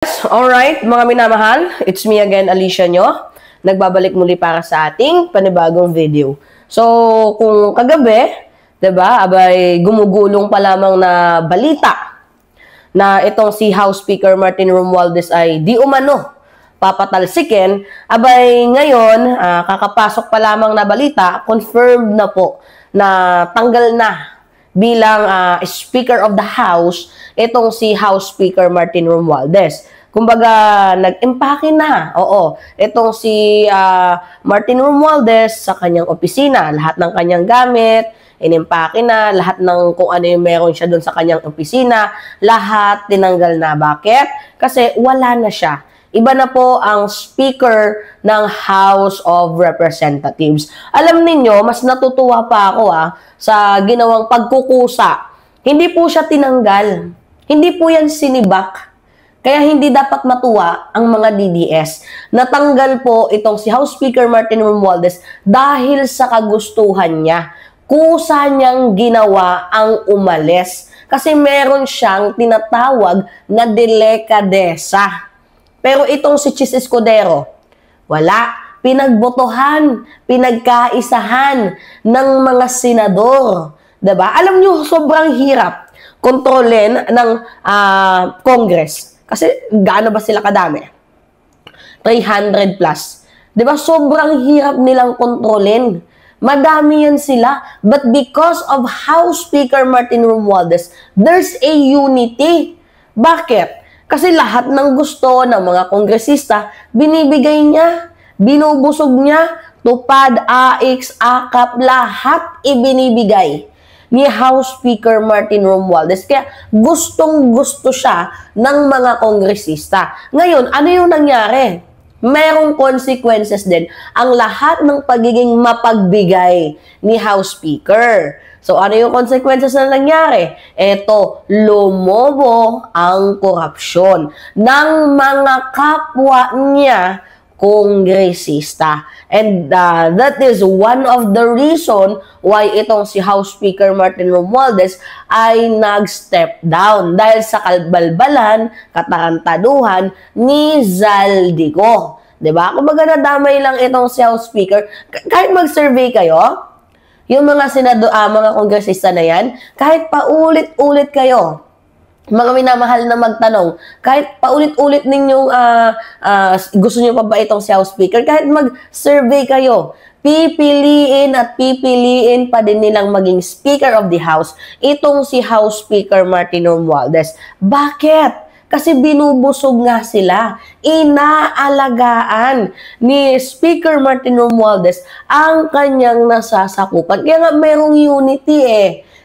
Alright, mga minamahal, it's me again, Alicia nyo. Nagbabalik muli para sa ating panibagong video. So, kung kagabi, diba, abay gumugulong pa lamang na balita na itong si House Speaker Martin Romualdez ay di umano papatalsikin, abay ngayon, kakapasok pa lamang na balita, confirmed na po na tanggal na bilang Speaker of the House itong si House Speaker Martin Romualdez. Kumbaga, nag-impake na. Oo, itong si Martin Romualdez sa kanyang opisina. Lahat ng kanyang gamit, inimpake na. Lahat ng kung ano yung meron siya doon sa kanyang opisina, lahat tinanggal na. Bakit? Kasi wala na siya. Iba na po ang Speaker ng House of Representatives. Alam ninyo, mas natutuwa pa ako sa ginawang pagkukusa. Hindi po siya tinanggal. Hindi po yan sinibak. Kaya hindi dapat matuwa ang mga DDS. Natanggal po itong si House Speaker Martin Romualdez dahil sa kagustuhan niya. Kusa niyang ginawa ang umalis. Kasi meron siyang tinatawag na delikadesa. Pero itong si Chis Escudero, wala. Pinagbotohan, pinagkaisahan ng mga senador. Diba? Alam nyo, sobrang hirap kontrolin ng Congress. Kasi gaano ba sila kadami? 300 plus. Diba? Sobrang hirap nilang kontrolin. Madami yan sila. But because of House Speaker Martin Romualdez, there's a unity. Bakit? Kasi lahat ng gusto ng mga kongresista, binibigay niya, binubusog niya, tupad, AIX, AKAP, lahat ibinibigay ni House Speaker Martin Romualdez. Kaya gustong-gusto siya ng mga kongresista. Ngayon, ano yung nangyari? Merong consequences din ang lahat ng pagiging mapagbigay ni House Speaker. So, ano yung consequences na nangyari? Eto, lumobo ang korupsyon ng mga kapwa niya kongresista. And that is one of the reason why itong si House Speaker Martin Romualdez ay nag-step down dahil sa kalbalbalan, katarantaduhan ni Zaldico. Diba? Kumbaga nadamay lang itong si House Speaker. Kahit mag-survey kayo, yung mga mga kongresista na yan, kahit paulit-ulit kayo, mga minamahal na magtanong, kahit paulit-ulit ninyong gusto nyo pa ba itong si House Speaker, kahit mag-survey kayo, pipiliin at pipiliin pa din nilang maging Speaker of the House itong si House Speaker Martin Romualdez. Bakit? Kasi binubusog nga sila. Inaalagaan ni Speaker Martin Romualdez ang kanyang nasasakupan. Kaya nga merong unity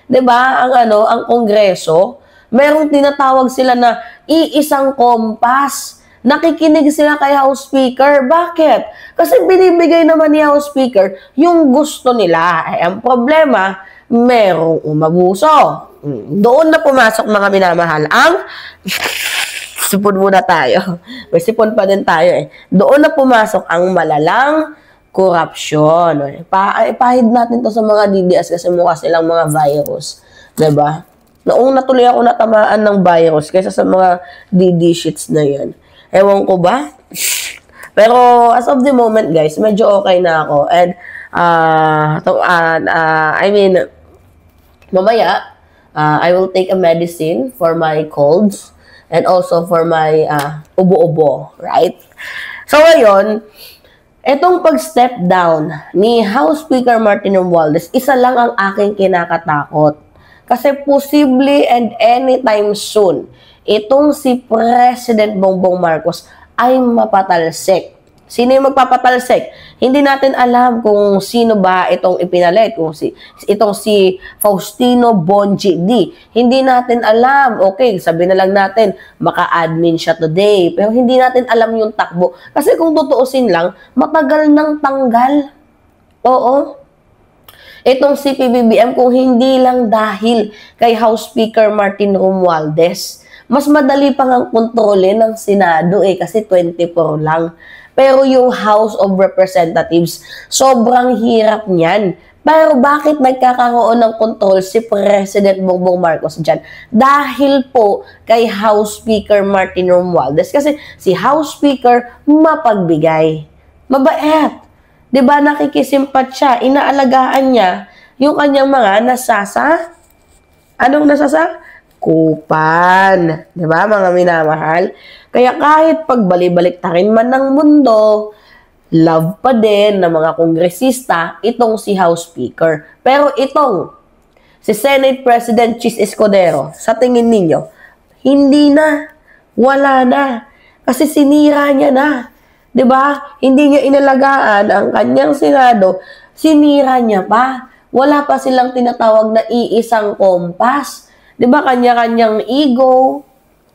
Diba? Ang Kongreso, merong tinatawag sila na iisang kompas. Nakikinig sila kay House Speaker. Bakit? Kasi binibigay naman ni House Speaker yung gusto nila. Ang problema, merong umabuso. Doon na pumasok mga minamahal ang sipon muna tayo. May sipon pa din tayo Doon na pumasok ang malalang korupsyon. Ipahid natin to sa mga DDS kasi mukha silang mga virus. Diba? Noong natuloy ako natamaan ng virus kaysa sa mga DD shits na yan. Ewan ko ba? Pero as of the moment, guys, medyo okay na ako. And, mamaya, I will take a medicine for my colds and also for my ubo-ubo, right? So, ngayon, etong pag-step down ni House Speaker Martin Romualdez, isa lang ang aking kinakatakot. Kasi posible and anytime soon, itong si President Bongbong Marcos ay mapatalsik. Sino yung magpapatalsik? Hindi natin alam kung sino ba itong ipinalit, kung itong si Faustino Bonji D. Hindi natin alam. Okay, sabi na lang natin, maka-admin siya today. Pero hindi natin alam yung takbo. Kasi kung tutuusin lang, matagal nang tanggal. Oo. Itong si PBBM, kung hindi lang dahil kay House Speaker Martin Romualdez, mas madali pang ang kontrolin ng Senado kasi 24 lang. Pero yung House of Representatives, sobrang hirap niyan. Pero bakit nagkakaroon ng control si President Bongbong Marcos dyan? Dahil po kay House Speaker Martin Romualdez. Kasi si House Speaker mapagbigay. Mabait. 'Di ba nakikisimpat siya, inaalagaan niya yung kanyang mga anong kupan. 'Di ba mga minamahal? Kaya kahit pagbalik-baliktarin man ng mundo, love pa din ng mga kongresista itong si House Speaker. Pero itong si Senate President Chis Escudero, sa tingin ninyo, hindi na, wala na. Kasi sinira niya na. 'Di ba? Hindi niya inalagaan ang kanyang Senado, sinira niya pa. Wala pa silang tinatawag na iisang kompas. 'Di ba? Kanya-kanyang ego,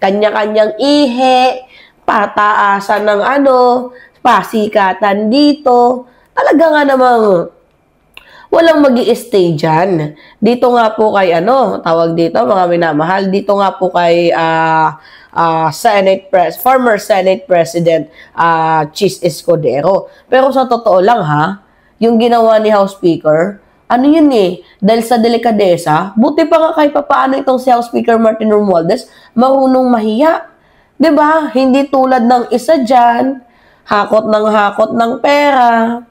kanya-kanyang ihe, pataasan ng pasikatan dito. Talaga nga namang walang magi-stay dyan. Dito nga po kay tawag dito mga minamahal, dito nga po kay former Senate President Chis Escudero. Pero sa totoo lang yung ginawa ni House Speaker, yun dahil sa delikadesa, buti pa nga kahit paano itong si House Speaker Martin Romualdez, marunong mahiya. 'Di ba? Hindi tulad ng isa dyan, hakot ng pera,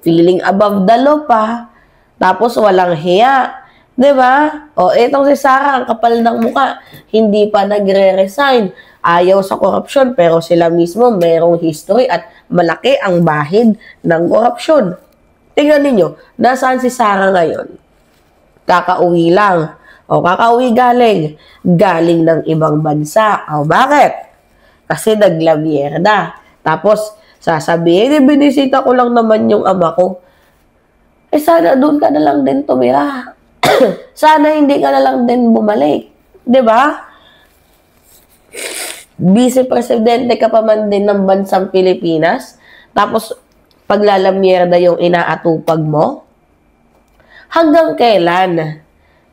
feeling above the law pa, tapos walang hiya. 'Di ba? O etong si Sara, ang kapal ng muka, hindi pa nagre-resign. Ayaw sa korupsyon, pero sila mismo merong history at malaki ang bahid ng korupsyon. Tingnan ninyo, nasaan si Sara ngayon? Kakauwi lang. O kakauwi galing ng ibang bansa. O bakit? Kasi naglamierda. Tapos, sasabihin, binisita ko lang naman yung ama ko. Sana doon ka na lang din tumira. Sana hindi ka na lang din bumalik. 'Di ba? Vice-presidente ka pa man din ng bansang Pilipinas. Tapos, paglalamierda yung inaatupag mo. Hanggang kailan?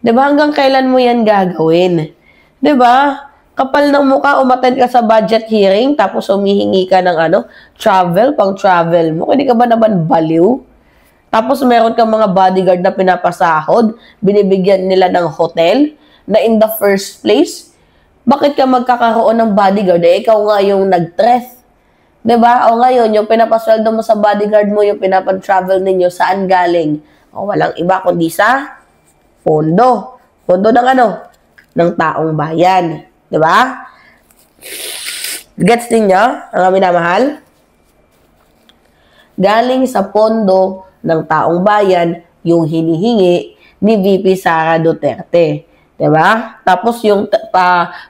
'Di ba? Hanggang kailan mo yan gagawin? 'Di ba? Kapal ng mukha, umattend ka sa budget hearing, tapos humihingi ka ng pang travel mo. Hindi ka ba naman baliw? Tapos meron kang mga bodyguard na pinapasahod, binibigyan nila ng hotel, na in the first place, bakit ka magkakaroon ng bodyguard? Ikaw nga yung nag-treth. 'Di ba? O ngayon, yung pinapasweldo mo sa bodyguard mo, yung pinapag-travel ninyo, saan galing? O walang iba kundi sa pondo. Pondo ng ng taong bayan. 'Di ba? Gets ninyo, ang minamahal? Galing sa pondo ng taong bayan yung hinihingi ni VP Sara Duterte. 'Di ba? Tapos yung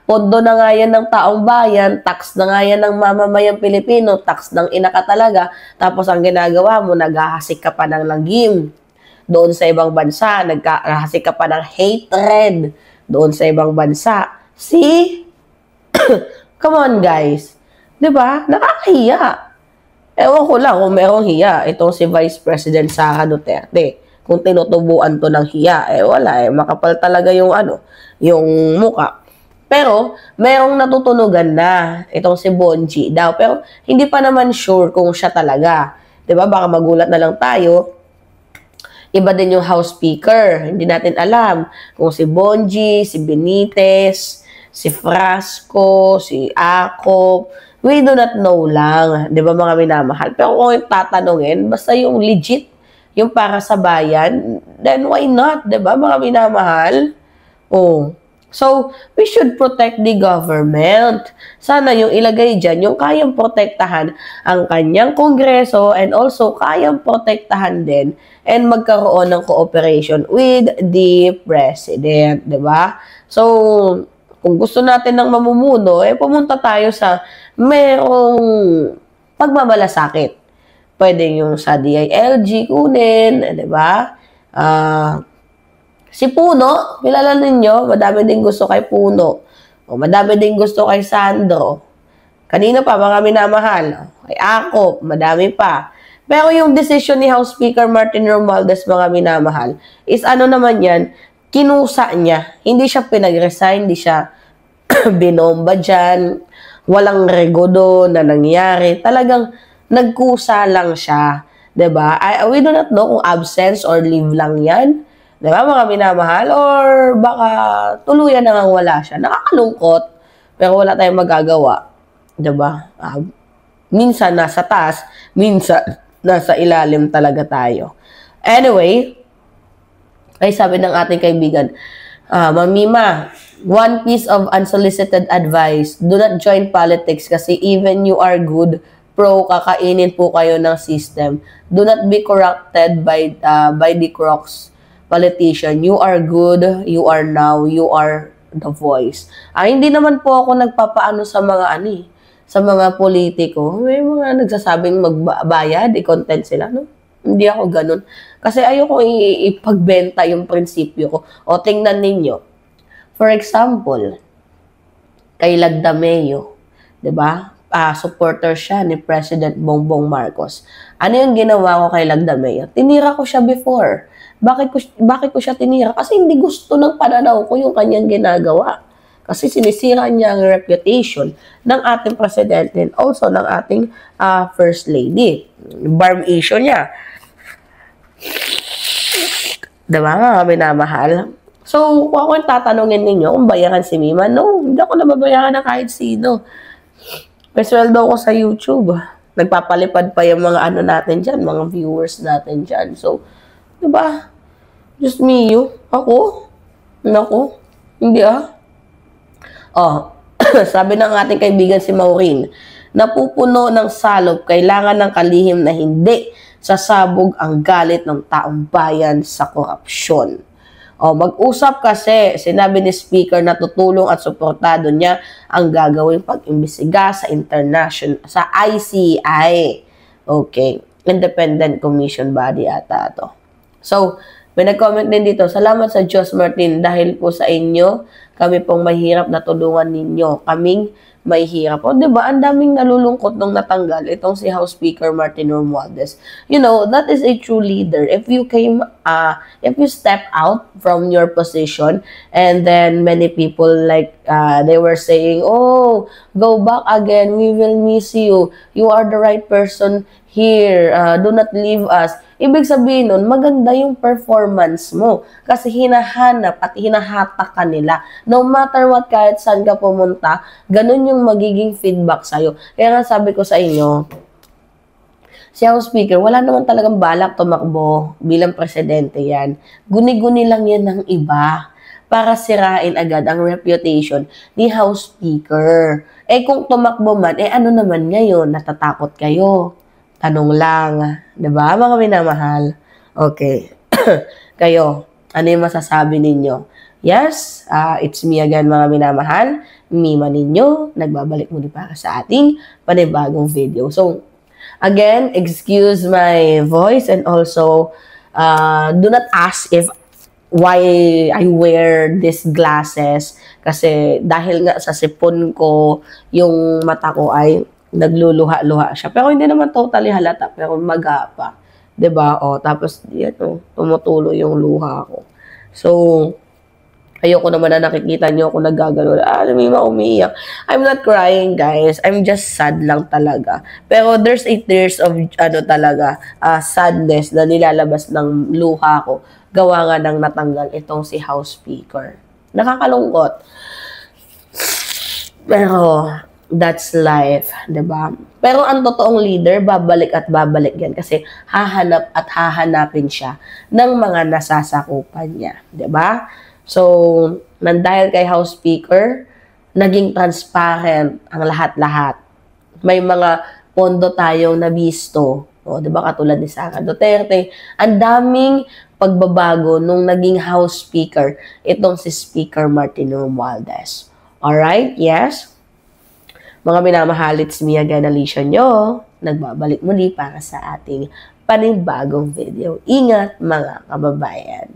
pondo na nga yan ng taong bayan, tax na nga yan ng mamamayang Pilipino, tax ng ina ka talaga. Tapos ang ginagawa mo, naghahasik ka pa ng langgim doon sa ibang bansa, naghahasik ka pa ng hatred doon sa ibang bansa. See? Come on, guys. 'Di ba? Nakakahiya. Ewan ko lang kung merong hiya itong si Vice President Sara Duterte. Kung tinutubuan to ng hiya, wala makapal talaga yung yung muka. Pero merong natutunugan na itong si Bonji daw, pero hindi pa naman sure kung siya talaga. 'Di ba? Baka magulat na lang tayo. Iba din yung House Speaker. Hindi natin alam kung si Bonji, si Benitez, si Frasco, si Acop. We do not know lang. 'Di ba mga minamahal? Pero kung tatanungin, basta yung legit, yung para sa bayan, then why not? 'Di ba mga minamahal? Oh. So, we should protect the government. Sana yung ilagay dyan, yung kayang protektahan ang kanyang kongreso and also kayang protektahan din and magkaroon ng cooperation with the president, di ba? So, kung gusto natin ng mamumuno, pumunta tayo sa merong pagmamalasakit. Pwede yung sa DILG kunin, di ba? Si Puno, kilala ninyo, madami din gusto kay Puno. O madami din gusto kay Sandro. Kanina pa, mga minamahal. Kay Acop, madami pa. Pero yung decision ni House Speaker Martin Romualdez, mga minamahal, is naman yan, kinusa niya. Hindi siya pinag-resign, hindi siya binomba dyan. Walang regodo na nangyari. Talagang nagkusa lang siya 'Diba? We do not know kung absence or leave lang yan. 'Diba, mga minamahal? Or baka tuluyan na ngang wala siya. Nakakalungkot, pero wala tayong magagawa. 'Diba? Minsan nasa taas, minsan nasa ilalim talaga tayo. Anyway, ay sabi ng ating kaibigan, Mamima, one piece of unsolicited advice, do not join politics kasi even you are good, kakainin po kayo ng system. Do not be corrupted by the crooks politician. You are good, you are now, you are the voice. Hindi naman po ako nagpapaano sa mga sa mga politiko. May mga nagsasabing magbayad, i-content sila, no? Hindi ako ganun. Kasi ayoko ipagbenta yung prinsipyo ko. O tingnan ninyo. For example, kay Lagdameo, 'di ba? Supporter siya ni President Bongbong Marcos. Ano yung ginawa ko kay Lagdameo? Tinira ko siya before. Bakit ko siya tinira? Kasi hindi gusto ng pananaw ko yung kanyang ginagawa. Kasi sinisira niya ang reputation ng ating presidente and also ng ating first lady. Barm issue niya. Diba mga minamahal? So, kung ako yung tatanungin ninyo kung bayaran si Mima, no, hindi ako nababayaran na kahit sino. May sweldo ko sa YouTube. Nagpapalipad pa yung mga natin dyan, mga viewers natin dyan. So, diba? Just me, you. Ako? Naku? Hindi sabi ng ating kaibigan si Maureen, napupuno ng salop, kailangan ng kalihim na hindi sasabog ang galit ng taong bayan sa korupsyon. Mag-usap kasi, sinabi ni Speaker na tutulong at suportado niya ang gagawing pag-imbestiga sa sa ICI. Okay. Independent Commission Body ata to. So, may nag-comment din dito, salamat sa Diyos Martin dahil po sa inyo, kami pong mahirap na tulungan ninyo. Kaming may hirap. Diba? Ang daming nalulungkot nung natanggal itong si House Speaker Martin Romualdez. You know, that is a true leader. If you step out from your position and then many people they were saying, oh, go back again. We will miss you. You are the right person here. Do not leave us. Ibig sabihin nun, maganda yung performance mo. Kasi hinahanap at hinahatak ka nila. No matter what, kahit saan ka pumunta, ganun yung magiging feedback sa'yo. Kaya nga sabi ko sa inyo, si House Speaker, wala naman talagang balak tumakbo bilang presidente yan. Guni-guni lang yan ng iba para sirain agad ang reputation ni House Speaker. Kung tumakbo man, ano naman ngayon? Natatakot kayo. Tanong lang, 'di ba, mga minamahal? Okay. Kayo, ano yung masasabi ninyo? Yes, it's me again, mga minamahal. Mima ninyo, nagbabalik muli para sa ating panibagong video. So, again, excuse my voice and also do not ask why I wear these glasses. Kasi dahil nga sa sipon ko, yung mata ko ay nagluluha-luha siya. Pero hindi naman totally halata, pero maga pa. 'Di ba? Tapos tumutulo yung luha ko. So, ayoko naman na nakikita niyo ako naggagano. May umiiyak. I'm not crying, guys. I'm just sad lang talaga. Pero there's a tears of sadness na nilalabas ng luha ko. Gawa nga ng natanggal itong si House Speaker. Nakakalungkot. Pero that's life, 'di ba? Pero ang totoong leader, babalik at babalik yan kasi hahanap at hahanapin siya ng mga nasasakupan niya, 'di ba? So, dahil kay House Speaker, naging transparent ang lahat-lahat. May mga pondo tayong nabisto, 'di ba? Katulad ni Sara Duterte, ang daming pagbabago nung naging House Speaker itong si Speaker Martin Romualdez. Alright? Yes? Mga minamahal, it's me again, Alicia nyo. Nagbabalik muli para sa ating panibagong video. Ingat mga kababayan.